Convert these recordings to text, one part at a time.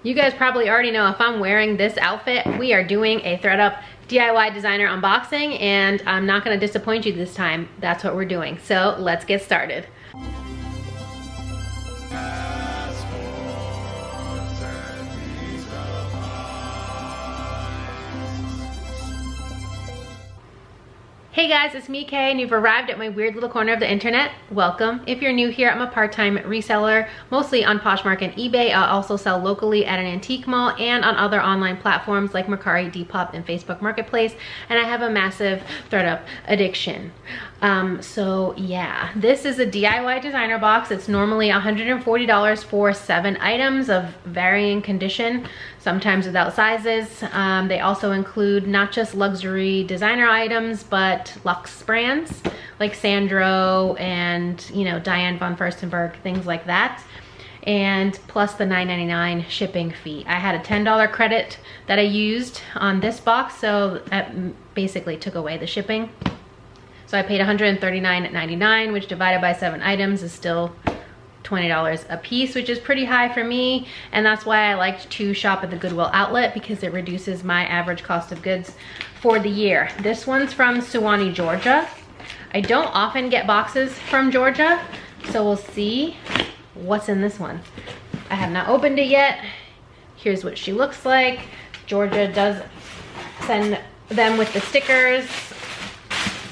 You guys probably already know if I'm wearing this outfit, we are doing a ThredUp DIY designer unboxing, and I'm not gonna disappoint you this time. That's what we're doing. So let's get started. Hey guys, it's me, Kay, and you've arrived at my weird little corner of the internet. Welcome. If you're new here, I'm a part-time reseller, mostly on Poshmark and eBay. I also sell locally at an antique mall and on other online platforms like Mercari, Depop, and Facebook Marketplace. And I have a massive ThredUp addiction. So yeah, this is a DIY designer box. It's normally $140 for 7 items of varying condition, sometimes without sizes. They also include not just luxury designer items, but luxe brands like Sandro and, you know, Diane von Furstenberg, things like that. And plus the $9.99 shipping fee. I had a $10 credit that I used on this box, so that basically took away the shipping. So I paid $139.99, which divided by 7 items is still $20 a piece, which is pretty high for me. And that's why I like to shop at the Goodwill outlet, because it reduces my average cost of goods for the year. This one's from Suwanee, Georgia. I don't often get boxes from Georgia, so we'll see what's in this one. I have not opened it yet. Here's what she looks like. Georgia does send them with the stickers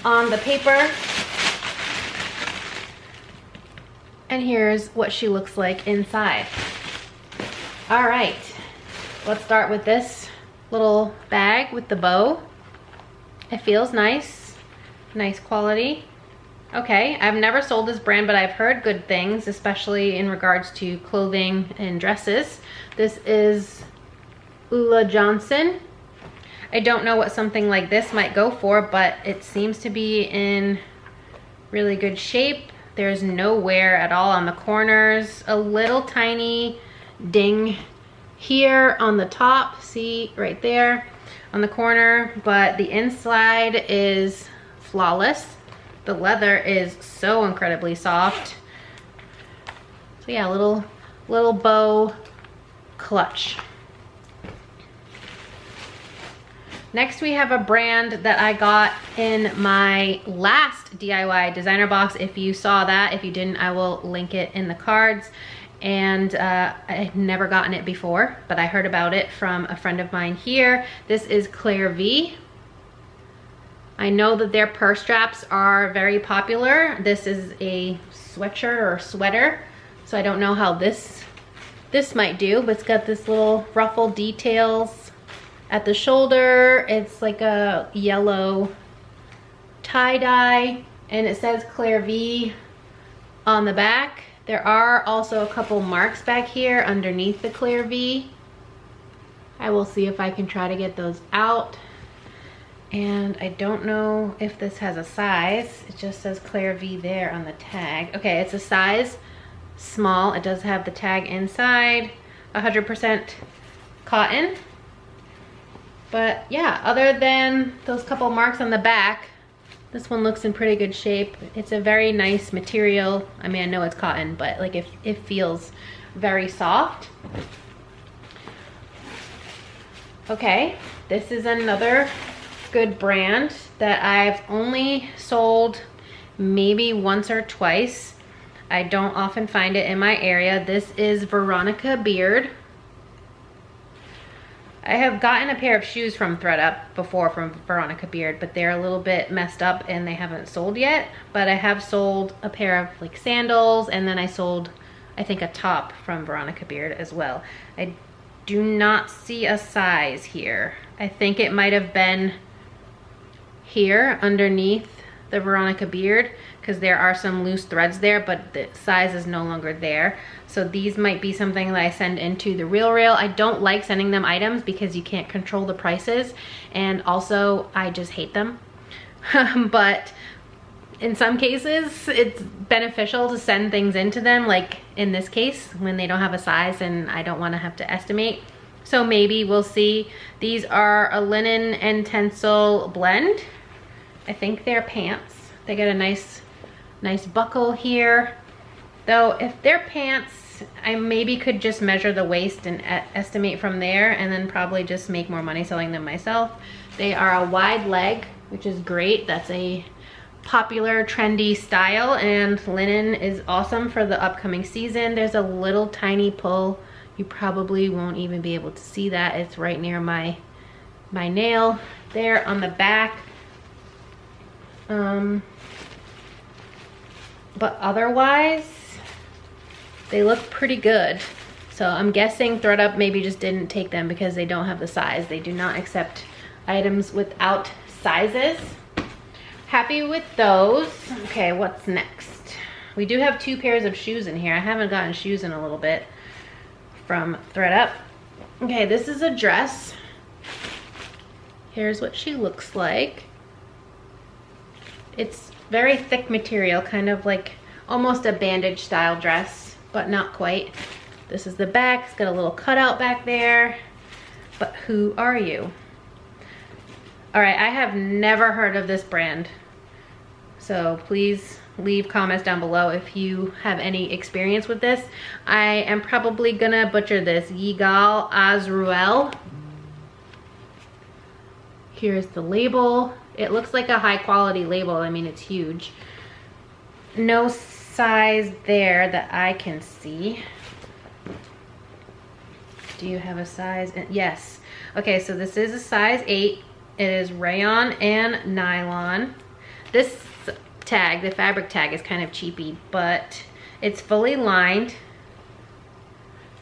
on the paper. And here's what she looks like inside. All right, let's start with this little bag with the bow. It feels nice, nice quality. Okay, I've never sold this brand, but I've heard good things, especially in regards to clothing and dresses. This is Ulla Johnson. I don't know what something like this might go for, but it seems to be in really good shape. There's no wear at all on the corners. A little tiny ding here on the top, see right there on the corner, but the inside is flawless. The leather is so incredibly soft. So yeah, little bow clutch. Next, we have a brand that I got in my last DIY designer box. If you saw that, if you didn't, I will link it in the cards. And I had never gotten it before, but I heard about it from a friend of mine here. This is Claire V. I know that their purse straps are very popular. This is a sweatshirt or sweater, so I don't know how this might do, but it's got this little ruffle details at the shoulder. It's like a yellow tie-dye, and it says Claire V on the back. There are also a couple marks back here underneath the Claire V. I will see if I can try to get those out. And I don't know if this has a size. It just says Claire V there on the tag. Okay, it's a size small. It does have the tag inside, 100% cotton. But yeah, other than those couple marks on the back, this one looks in pretty good shape. It's a very nice material. I mean, I know it's cotton, but like it feels very soft. Okay, this is another good brand that I've only sold maybe once or twice. I don't often find it in my area. This is Veronica Beard. I have gotten a pair of shoes from ThredUp before from Veronica Beard, but they're a little bit messed up and they haven't sold yet. But I have sold a pair of like sandals, and then I sold, I think, a top from Veronica Beard as well. I do not see a size here. I think it might have been here underneath the Veronica Beard, because there are some loose threads there, but the size is no longer there. So these might be something that I send into the Real Rail. I don't like sending them items because you can't control the prices, and also I just hate them. But in some cases it's beneficial to send things into them, like in this case when they don't have a size and I don't want to have to estimate. So maybe we'll see. These are a linen and tencel blend. I think they're pants. They get a nice buckle here. Though if they're pants, I maybe could just measure the waist and estimate from there, and then probably just make more money selling them myself. They are a wide leg, which is great. That's a popular trendy style, and linen is awesome for the upcoming season. There's a little tiny pull. You probably won't even be able to see that. It's right near my nail there on the back. But otherwise, they look pretty good. So I'm guessing ThredUp maybe just didn't take them because they don't have the size. They do not accept items without sizes. Happy with those. Okay, what's next? We do have 2 pairs of shoes in here. I haven't gotten shoes in a little bit from ThredUp. Okay, this is a dress. Here's what she looks like. It's very thick material, kind of like almost a bandage style dress, but not quite. This is the back. It's got a little cutout back there. But who are you? All right, I have never heard of this brand. So please leave comments down below if you have any experience with this. I am probably gonna butcher this. Yigal Azruel. Here's the label. It looks like a high quality label. I mean, it's huge. No size there that I can see. Do you have a size? Yes. Okay, so this is a size 8. It is rayon and nylon. This tag, the fabric tag, is kind of cheapy, but it's fully lined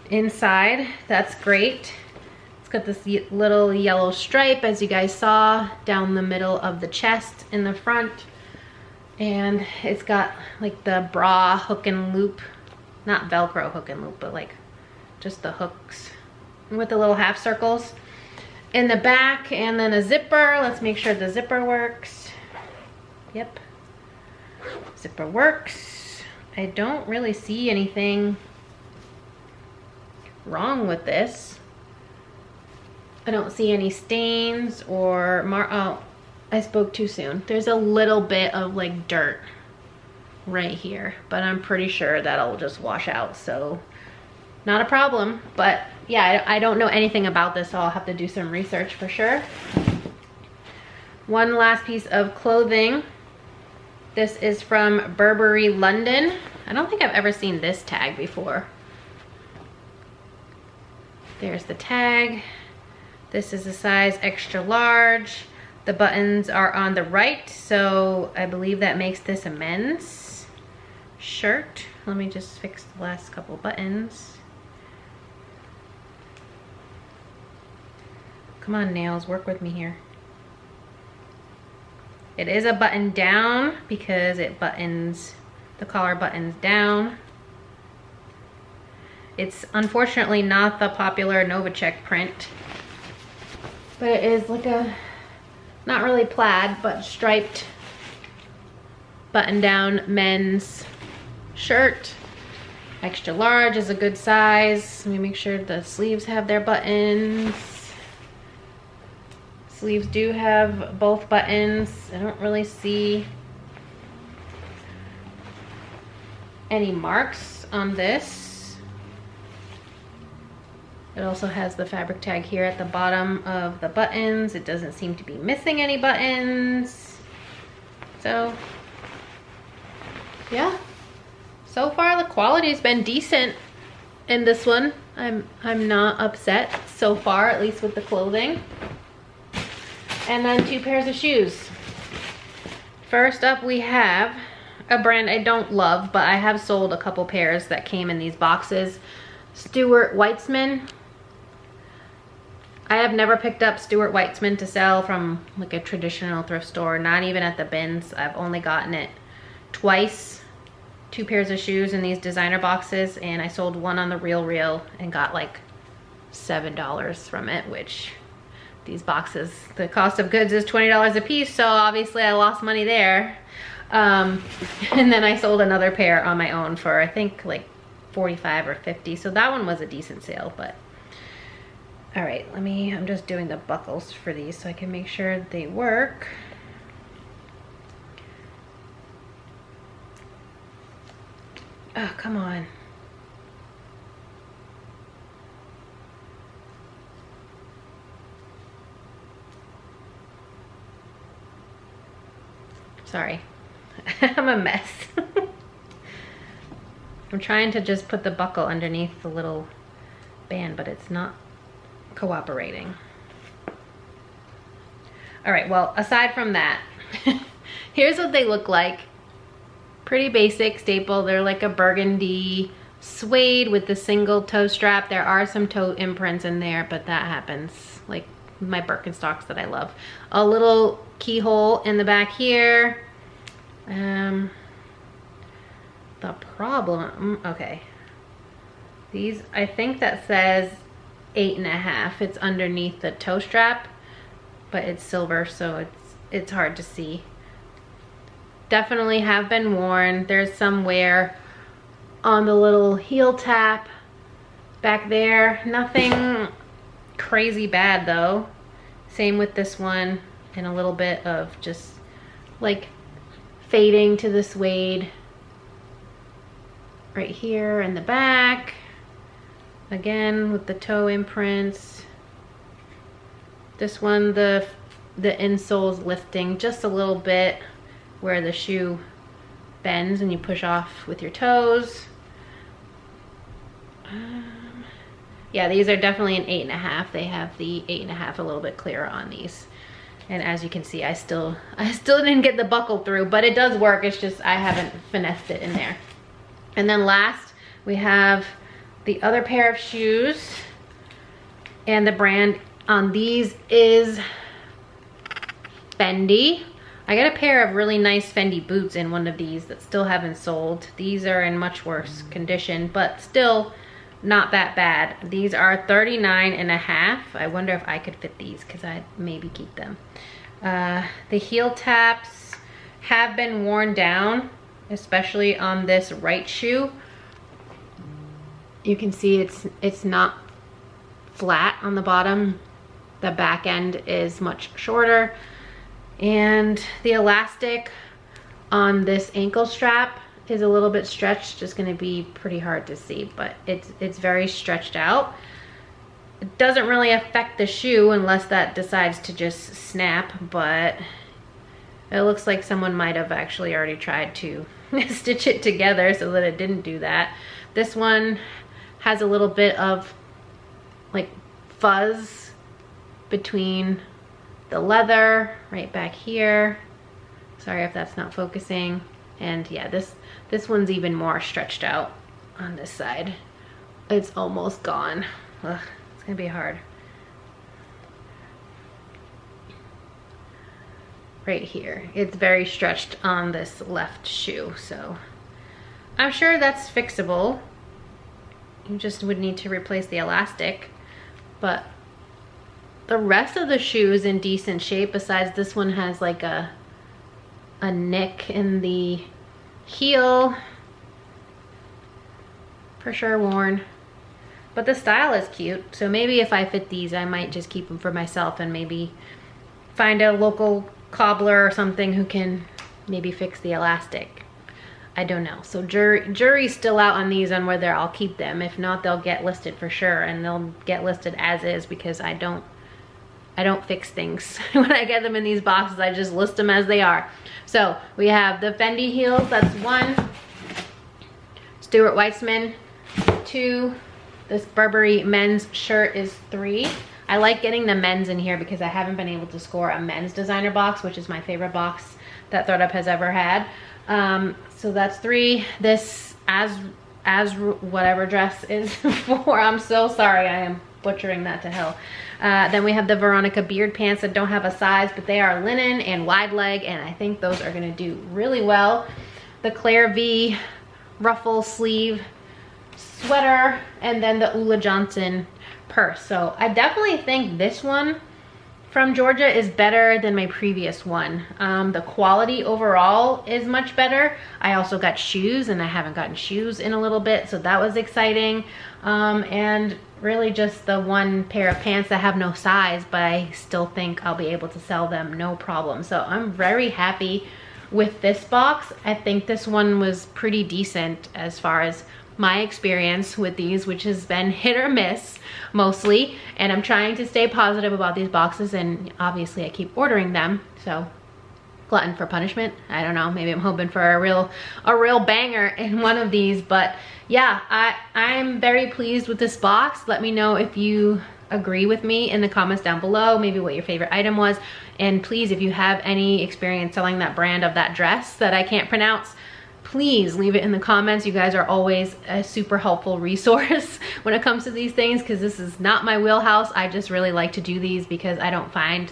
inside. That's great. It's got this little yellow stripe, as you guys saw, down the middle of the chest in the front. And it's got like the bra hook and loop, not Velcro hook and loop, but like just the hooks with the little half circles in the back, and then a zipper. Let's make sure the zipper works. Yep, zipper works. I don't really see anything wrong with this. I don't see any stains or oh, I spoke too soon. There's a little bit of like dirt right here, but I'm pretty sure that'll just wash out, so not a problem. But yeah, I don't know anything about this, so I'll have to do some research for sure. One last piece of clothing. This is from Burberry London. I don't think I've ever seen this tag before. There's the tag. This is a size extra large. The buttons are on the right, so I believe that makes this a men's shirt. Let me just fix the last couple buttons. Come on, nails, work with me here. It is a button down because it buttons, the collar buttons down. It's unfortunately not the popular Novacek print, but it is like a, not really plaid, but striped button down men's shirt. Extra large is a good size. Let me make sure the sleeves have their buttons. Sleeves do have both buttons. I don't really see any marks on this. It also has the fabric tag here at the bottom of the buttons. It doesn't seem to be missing any buttons. So yeah, so far the quality's been decent in this one. I'm not upset so far, at least with the clothing. And then 2 pairs of shoes. First up, we have a brand I don't love, but I have sold a couple pairs that came in these boxes. Stuart Weitzman. I have never picked up Stuart Weitzman to sell from like a traditional thrift store, not even at the bins. I've only gotten it twice. 2 pairs of shoes in these designer boxes, and I sold one on the RealReal and got like $7 from it, which these boxes, the cost of goods is $20 a piece, so obviously I lost money there. And then I sold another pair on my own for I think like 45 or 50, so that one was a decent sale. But all right, I'm just doing the buckles for these so I can make sure they work. Oh, come on. Sorry, I'm a mess. I'm trying to just put the buckle underneath the little band, but it's not cooperating. All right, well, aside from that, here's what they look like. Pretty basic staple. They're like a burgundy suede with the single toe strap. There are some toe imprints in there, but that happens, like my Birkenstocks that I love. A little keyhole in the back here. The problem, okay. These, I think that says 8.5. It's underneath the toe strap, but it's silver, so it's hard to see. Definitely have been worn. There's some wear on the little heel tap back there. Nothing crazy bad though. Same with this one, and a little bit of just like fading to the suede right here in the back. Again with the toe imprints. This one, the insole's lifting just a little bit where the shoe bends and you push off with your toes. Yeah, these are definitely an 8.5. They have the 8.5 a little bit clearer on these. And as you can see, I still didn't get the buckle through, but it does work. It's just I haven't finessed it in there. And then last, we have the other pair of shoes, and the brand on these is Fendi. I got a pair of really nice Fendi boots in one of these that still haven't sold. These are in much worse condition, but still not that bad. These are 39.5. I wonder if I could fit these because I'd maybe keep them. The heel taps have been worn down, especially on this right shoe. You can see it's not flat on the bottom. The back end is much shorter. And the elastic on this ankle strap is a little bit stretched. It's gonna be pretty hard to see, but it's very stretched out. It doesn't really affect the shoe unless that decides to just snap, but it looks like someone might have actually already tried to stitch it together so that it didn't do that. This one has a little bit of like fuzz between the leather right back here. Sorry if that's not focusing. And yeah, this one's even more stretched out on this side. It's almost gone. Ugh, it's gonna be hard. Right here, it's very stretched on this left shoe, so I'm sure that's fixable. You just would need to replace the elastic, but the rest of the shoe is in decent shape. Besides, this one has like a nick in the heel. For sure worn. But the style is cute. So maybe if I fit these, I might just keep them for myself and maybe find a local cobbler or something who can maybe fix the elastic. I don't know. So jury's still out on these on whether I'll keep them. If not, they'll get listed for sure, and they'll get listed as is because I don't fix things. When I get them in these boxes, I just list them as they are. So we have the Fendi heels, that's 1. Stuart Weitzman, 2. This Burberry men's shirt is 3. I like getting the men's in here because I haven't been able to score a men's designer box, which is my favorite box that ThredUp has ever had. So that's 3. This as whatever dress is 4. I'm so sorry, I am butchering that to hell. Then we have the Veronica beard pants that don't have a size, but they are linen and wide leg, and I think those are gonna do really well. The Claire V ruffle sleeve sweater, and then the Ulla Johnson purse. So I definitely think this one from Georgia is better than my previous one. The quality overall is much better. I also got shoes, and I haven't gotten shoes in a little bit, so that was exciting. And really just the one pair of pants that have no size, but I still think I'll be able to sell them no problem. So I'm very happy with this box. I think this one was pretty decent as far as my experience with these, which has been hit or miss mostly, and I'm trying to stay positive about these boxes, and obviously I keep ordering them, so glutton for punishment. I don't know, maybe I'm hoping for a real banger in one of these. But yeah, I'm very pleased with this box. Let me know if you agree with me in the comments down below, maybe what your favorite item was. And please, if you have any experience selling that brand of that dress that I can't pronounce, please leave it in the comments. You guys are always a super helpful resource when it comes to these things, because this is not my wheelhouse. I just really like to do these because I don't find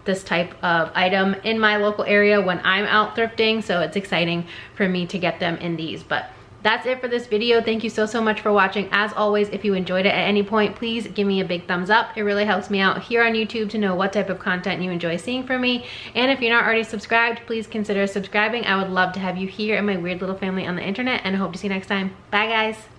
this type of item in my local area when I'm out thrifting, so it's exciting for me to get them in these. But that's it for this video. Thank you so much for watching. As always, if you enjoyed it at any point, please give me a big thumbs up. It really helps me out here on YouTube to know what type of content you enjoy seeing from me. And if you're not already subscribed, please consider subscribing. I would love to have you here in my weird little family on the internet, and I hope to see you next time. Bye guys.